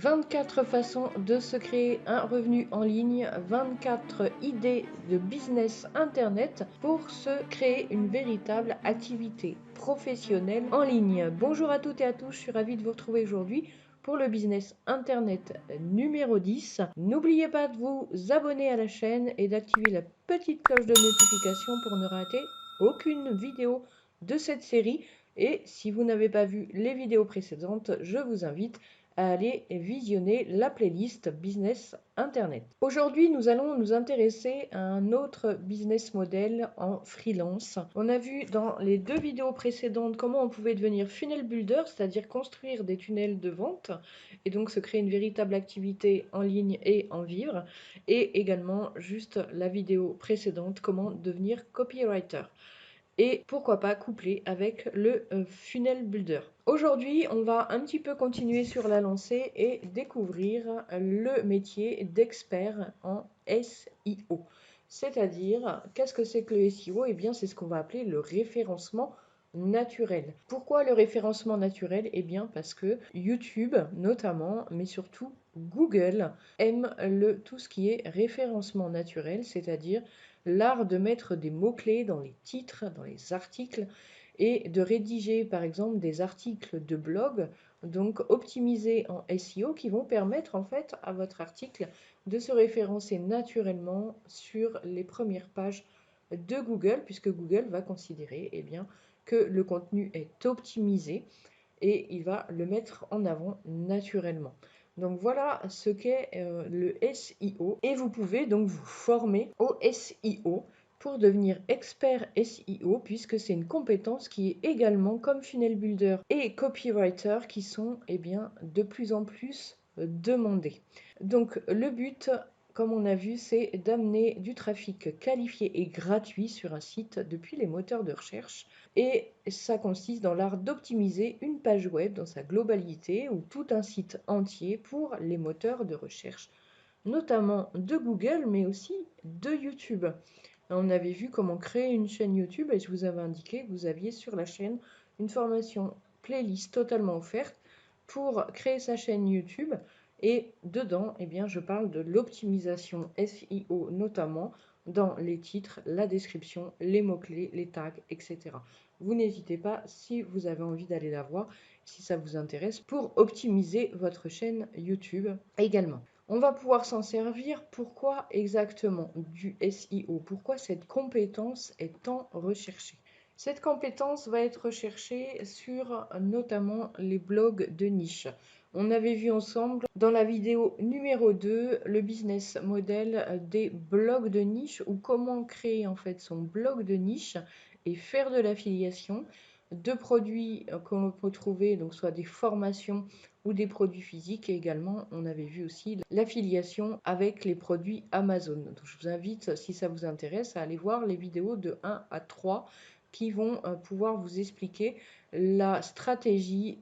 24 façons de se créer un revenu en ligne, 24 idées de business internet pour se créer une véritable activité professionnelle en ligne. Bonjour à toutes et à tous, je suis ravie de vous retrouver aujourd'hui pour le business internet numéro 10. N'oubliez pas de vous abonner à la chaîne et d'activer la petite cloche de notification pour ne rater aucune vidéo de cette série. Et si vous n'avez pas vu les vidéos précédentes, je vous invite à aller visionner la playlist Business Internet. Aujourd'hui, nous allons nous intéresser à un autre business model en freelance. On a vu dans les deux vidéos précédentes comment on pouvait devenir funnel builder, c'est-à-dire construire des tunnels de vente et donc se créer une véritable activité en ligne et en vivre. Et également, juste la vidéo précédente, comment devenir copywriter. Et pourquoi pas coupler avec le funnel builder. Aujourd'hui, on va un petit peu continuer sur la lancée et découvrir le métier d'expert en SEO. C'est-à-dire, qu'est-ce que c'est que le SEO? Eh bien, c'est ce qu'on va appeler le référencement naturel. Pourquoi le référencement naturel? Eh bien, parce que YouTube, notamment, mais surtout Google, aime tout ce qui est référencement naturel, c'est-à-dire l'art de mettre des mots-clés dans les titres, dans les articles, et de rédiger par exemple des articles de blog, donc optimisés en SEO, qui vont permettre en fait à votre article de se référencer naturellement sur les premières pages de Google, puisque Google va considérer bien, que le contenu est optimisé et il va le mettre en avant naturellement. Donc voilà ce qu'est le SEO et vous pouvez donc vous former au SEO pour devenir expert SEO puisque c'est une compétence qui est également comme funnel builder et copywriter qui sont de plus en plus demandés. Donc le but, comme on a vu, c'est d'amener du trafic qualifié et gratuit sur un site depuis les moteurs de recherche. Et ça consiste dans l'art d'optimiser une page web dans sa globalité ou tout un site entier pour les moteurs de recherche, notamment de Google, mais aussi de YouTube. On avait vu comment créer une chaîne YouTube et je vous avais indiqué que vous aviez sur la chaîne une formation playlist totalement offerte pour créer sa chaîne YouTube. Et dedans, je parle de l'optimisation SEO notamment dans les titres, la description, les mots-clés, les tags, etc. Vous n'hésitez pas, si vous avez envie d'aller la voir, si ça vous intéresse, pour optimiser votre chaîne YouTube également. On va pouvoir s'en servir. Pourquoi exactement du SEO? Pourquoi cette compétence est tant recherchée? Cette compétence va être recherchée sur notamment les blogs de niche. On avait vu ensemble dans la vidéo numéro 2 le business model des blogs de niche ou comment créer en fait son blog de niche et faire de l'affiliation de produits qu'on peut trouver, donc soit des formations ou des produits physiques. Et également, on avait vu aussi l'affiliation avec les produits Amazon. Donc, je vous invite, si ça vous intéresse, à aller voir les vidéos de 1 à 3 qui vont pouvoir vous expliquer la stratégie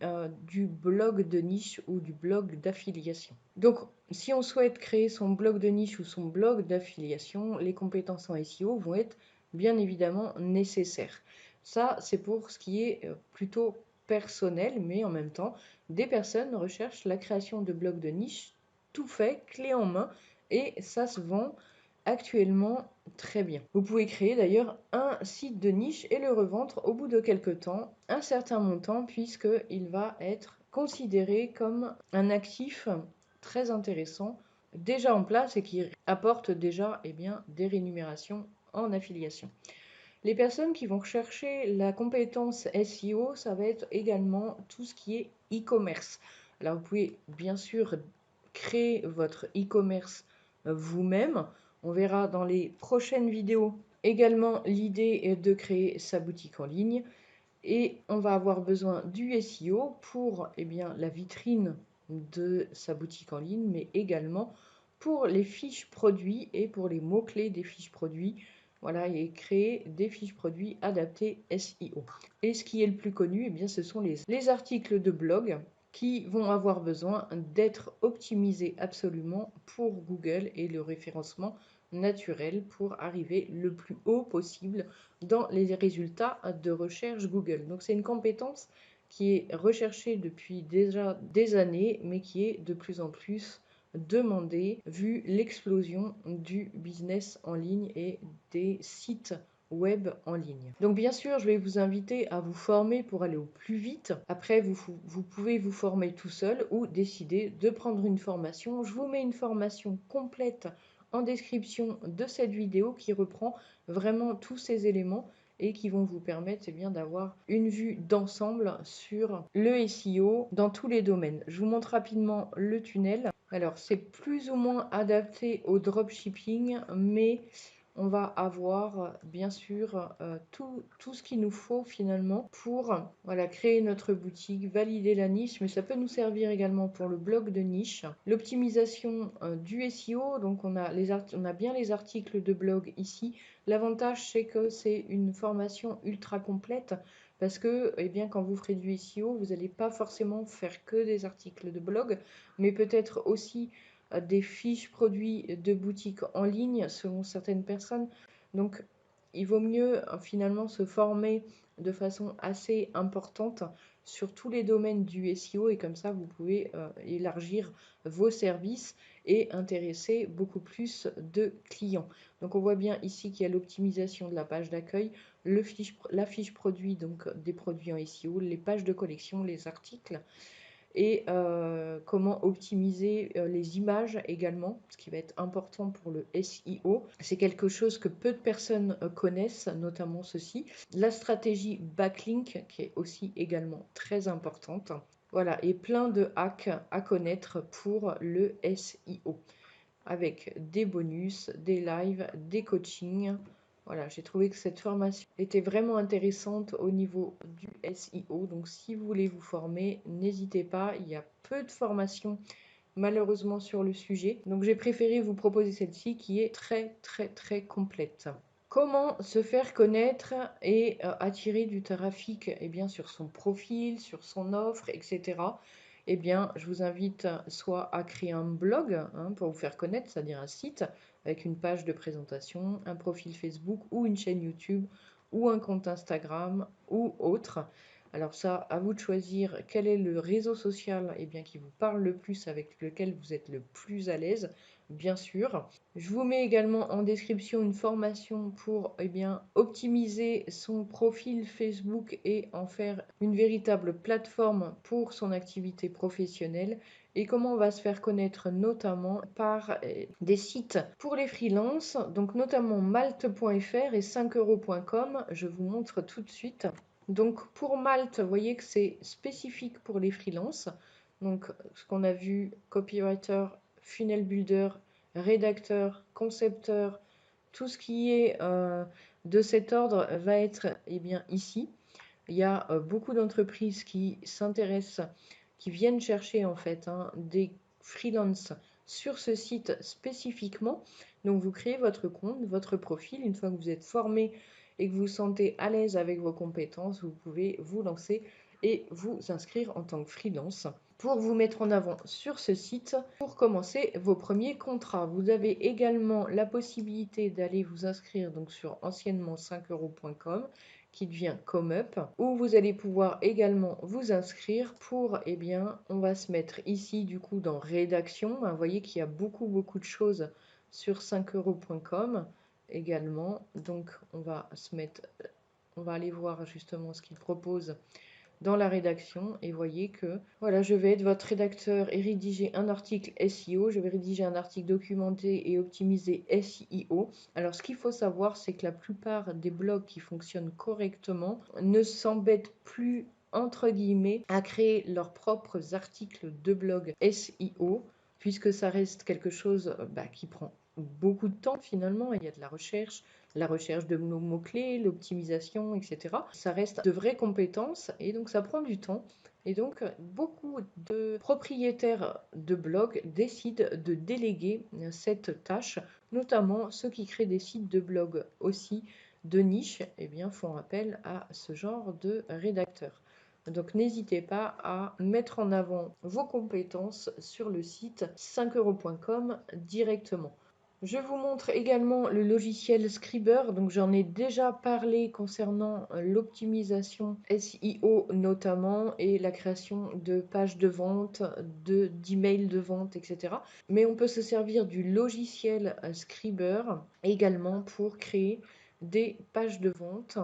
du blog de niche ou du blog d'affiliation. Donc, si on souhaite créer son blog de niche ou son blog d'affiliation, les compétences en SEO vont être bien évidemment nécessaires. Ça, c'est pour ce qui est plutôt personnel, mais en même temps, des personnes recherchent la création de blogs de niche tout fait, clé en main, et ça se vend actuellement très bien. Vous pouvez créer d'ailleurs un site de niche et le revendre au bout de quelques temps, un certain montant, puisqu'il va être considéré comme un actif très intéressant déjà en place et qui apporte déjà des rémunérations en affiliation. Les personnes qui vont rechercher la compétence SEO, ça va être également tout ce qui est e-commerce. Alors, vous pouvez bien sûr créer votre e-commerce vous-même. On verra dans les prochaines vidéos également l'idée de créer sa boutique en ligne. Et on va avoir besoin du SEO pour la vitrine de sa boutique en ligne, mais également pour les fiches produits et pour les mots-clés des fiches produits. Voilà, et créer des fiches produits adaptées SEO. Et ce qui est le plus connu, ce sont les articles de blog qui vont avoir besoin d'être optimisés absolument pour Google et le référencement naturel pour arriver le plus haut possible dans les résultats de recherche Google. Donc c'est une compétence qui est recherché depuis déjà des années, mais qui est de plus en plus demandé vu l'explosion du business en ligne et des sites web en ligne. Donc bien sûr, je vais vous inviter à vous former pour aller au plus vite. Après, vous pouvez vous former tout seul ou décider de prendre une formation. Je vous mets une formation complète en description de cette vidéo qui reprend vraiment tous ces éléments et qui vont vous permettre bien d'avoir une vue d'ensemble sur le SEO dans tous les domaines. Je vous montre rapidement le tunnel. Alors, c'est plus ou moins adapté au dropshipping, mais on va avoir bien sûr tout ce qu'il nous faut finalement pour créer notre boutique, valider la niche, mais ça peut nous servir également pour le blog de niche. L'optimisation du SEO, donc on a bien les articles de blog ici. L'avantage, c'est que c'est une formation ultra complète parce que quand vous ferez du SEO, vous n'allez pas forcément faire que des articles de blog, mais peut-être aussi des fiches produits de boutique en ligne selon certaines personnes. Donc, il vaut mieux finalement se former de façon assez importante sur tous les domaines du SEO et comme ça, vous pouvez élargir vos services et intéresser beaucoup plus de clients. Donc, on voit bien ici qu'il y a l'optimisation de la page d'accueil, la fiche produit, donc des produits en SEO, les pages de collection, les articles, et comment optimiser les images également, ce qui va être important pour le SEO. C'est quelque chose que peu de personnes connaissent, notamment ceci. La stratégie backlink, qui est aussi également très importante. Voilà, et plein de hacks à connaître pour le SEO, avec des bonus, des lives, des coachings. Voilà, j'ai trouvé que cette formation était vraiment intéressante au niveau du SEO. Donc, si vous voulez vous former, n'hésitez pas. Il y a peu de formations malheureusement sur le sujet. Donc, j'ai préféré vous proposer celle-ci qui est très, très, très complète. Comment se faire connaître et attirer du trafic sur son profil, sur son offre, etc. Je vous invite soit à créer un blog pour vous faire connaître, c'est-à-dire un site avec une page de présentation, un profil Facebook ou une chaîne YouTube ou un compte Instagram ou autre. Alors ça, à vous de choisir quel est le réseau social qui vous parle le plus, avec lequel vous êtes le plus à l'aise, bien sûr. Je vous mets également en description une formation pour optimiser son profil Facebook et en faire une véritable plateforme pour son activité professionnelle et comment on va se faire connaître notamment par des sites pour les freelances, donc notamment malte.fr et 5euros.com. Je vous montre tout de suite. Donc pour Malte, vous voyez que c'est spécifique pour les freelances. Donc ce qu'on a vu, copywriter, funnel builder, rédacteur, concepteur, tout ce qui est de cet ordre va être ici. Il y a beaucoup d'entreprises qui s'intéressent, qui viennent chercher en fait des freelances sur ce site spécifiquement. Donc vous créez votre compte, votre profil. Une fois que vous êtes formé et que vous vous sentez à l'aise avec vos compétences, vous pouvez vous lancer et vous inscrire en tant que freelance pour vous mettre en avant sur ce site pour commencer vos premiers contrats. Vous avez également la possibilité d'aller vous inscrire donc sur anciennement 5euros.com qui devient ComeUp, où vous allez pouvoir également vous inscrire pour, on va se mettre ici du coup dans rédaction. Vous voyez qu'il y a beaucoup de choses sur 5euros.com également. Donc on va aller voir justement ce qu'il propose dans la rédaction et voyez que voilà, je vais être votre rédacteur et rédiger un article SEO, je vais rédiger un article documenté et optimisé SEO. Alors ce qu'il faut savoir, c'est que la plupart des blogs qui fonctionnent correctement ne s'embêtent plus entre guillemets à créer leurs propres articles de blog SEO, puisque ça reste quelque chose qui prend beaucoup de temps finalement. Il y a de la recherche de nos mots-clés, l'optimisation, etc. Ça reste de vraies compétences et donc ça prend du temps. Et donc, beaucoup de propriétaires de blogs décident de déléguer cette tâche, notamment ceux qui créent des sites de blog aussi de niche, font appel à ce genre de rédacteurs. Donc n'hésitez pas à mettre en avant vos compétences sur le site 5euros.com directement. Je vous montre également le logiciel Scriber. Donc j'en ai déjà parlé concernant l'optimisation SEO notamment et la création de pages de vente, d'emails de vente, etc. Mais on peut se servir du logiciel Scriber également pour créer des pages de vente,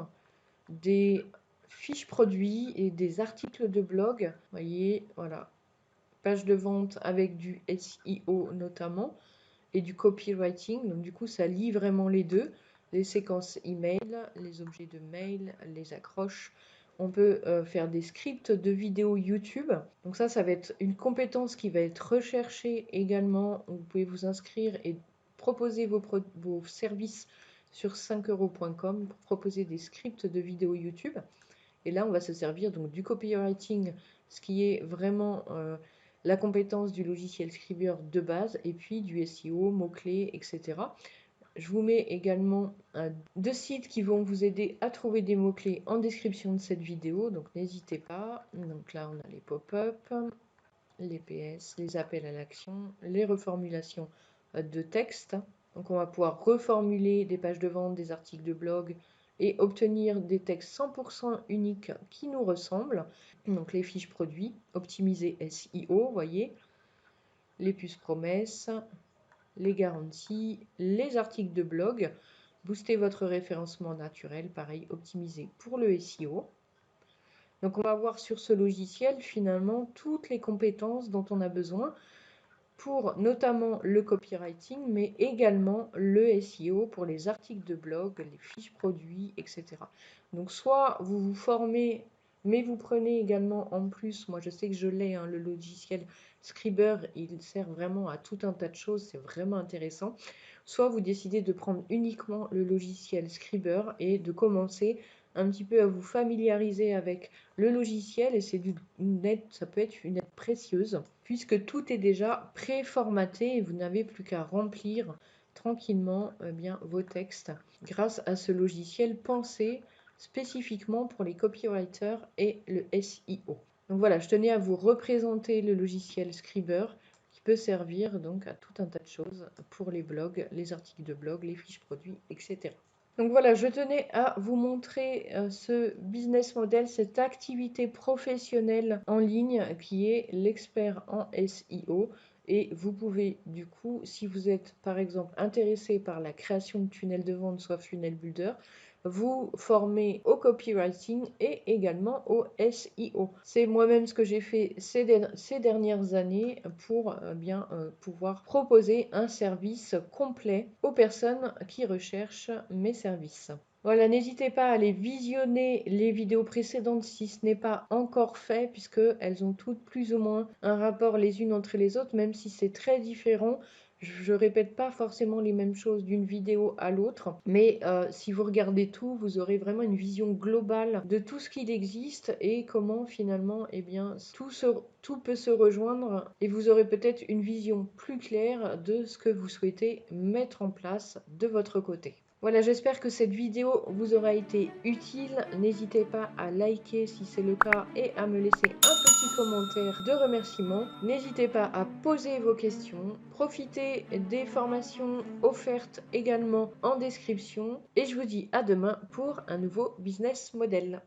des fiches produits et des articles de blog. Vous voyez, voilà, page de vente avec du SEO notamment et du copywriting. Donc du coup, ça lie vraiment les deux, les séquences email, les objets de mail, les accroches. On peut faire des scripts de vidéos YouTube. Donc ça va être une compétence qui va être recherchée également. Vous pouvez vous inscrire et proposer vos services sur 5euros.com pour proposer des scripts de vidéos YouTube. Et là, on va se servir donc du copywriting, ce qui est vraiment la compétence du logiciel Scriber de base, et puis du SEO, mots-clés, etc. Je vous mets également deux sites qui vont vous aider à trouver des mots-clés en description de cette vidéo, donc n'hésitez pas. Donc là, on a les pop-up, les PS, les appels à l'action, les reformulations de texte. Donc on va pouvoir reformuler des pages de vente, des articles de blog et obtenir des textes 100% uniques qui nous ressemblent. Donc les fiches produits, optimiser SEO, voyez, les puces promesses, les garanties, les articles de blog, booster votre référencement naturel, pareil, optimiser pour le SEO. Donc on va voir sur ce logiciel finalement toutes les compétences dont on a besoin pour notamment le copywriting, mais également le SEO pour les articles de blog, les fiches produits, etc. Donc soit vous vous formez, mais vous prenez également en plus, moi je sais que je l'ai, le logiciel Scriber, il sert vraiment à tout un tas de choses, c'est vraiment intéressant. Soit vous décidez de prendre uniquement le logiciel Scriber et de commencer un petit peu à vous familiariser avec le logiciel, et c'est une aide, ça peut être une aide précieuse puisque tout est déjà préformaté et vous n'avez plus qu'à remplir tranquillement bien vos textes grâce à ce logiciel pensé spécifiquement pour les copywriters et le SEO. Donc voilà, je tenais à vous représenter le logiciel Scriber qui peut servir donc à tout un tas de choses pour les blogs, les articles de blog, les fiches produits, etc. Donc voilà, je tenais à vous montrer ce business model, cette activité professionnelle en ligne qui est l'expert en SEO. Et vous pouvez du coup, si vous êtes par exemple intéressé par la création de tunnels de vente, soit funnel builder, vous former au copywriting et également au SEO. C'est moi-même ce que j'ai fait ces dernières années pour bien pouvoir proposer un service complet aux personnes qui recherchent mes services. Voilà, n'hésitez pas à aller visionner les vidéos précédentes si ce n'est pas encore fait, puisqu'elles ont toutes plus ou moins un rapport les unes entre les autres, même si c'est très différent. Je répète pas forcément les mêmes choses d'une vidéo à l'autre, mais si vous regardez tout, vous aurez vraiment une vision globale de tout ce qu'il existe et comment finalement, eh bien, tout peut se rejoindre, et vous aurez peut-être une vision plus claire de ce que vous souhaitez mettre en place de votre côté. Voilà, j'espère que cette vidéo vous aura été utile. N'hésitez pas à liker si c'est le cas et à me laisser un petit commentaire de remerciement. N'hésitez pas à poser vos questions. Profitez des formations offertes également en description. Et je vous dis à demain pour un nouveau business model.